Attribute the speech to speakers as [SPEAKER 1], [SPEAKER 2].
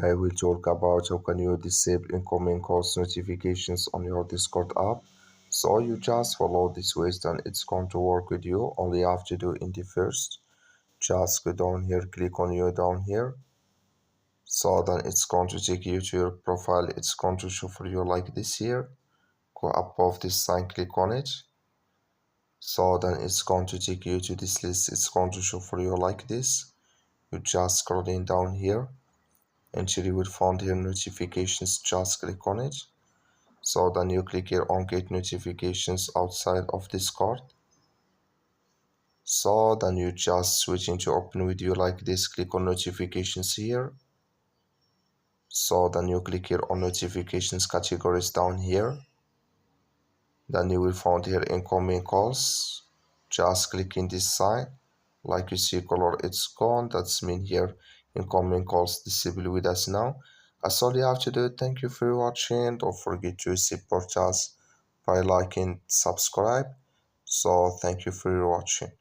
[SPEAKER 1] I will talk about how can you disable incoming calls notifications on your Discord app. So you just follow this ways and it's going to work with you. All you have to do in the first, just go down here, click on you down here. So then it's going to take you to your profile. It's going to show for you like this here. Go above this sign, click on it. So then it's going to take you to this list. It's going to show for you like this. You just scrolling down here until you will find here notifications. Just click on it. So then you click here on get notifications outside of Discord. So then you just switch into open video like this. Click on notifications here. So then you click here on notifications categories down here. Then you will find here incoming calls. Just click in this sign. Like you see color, it's gone. That's mean here incoming calls disabled with us now. That's all you have to do. Thank you for watching. Don't forget to support us by liking, subscribe. So thank you for watching.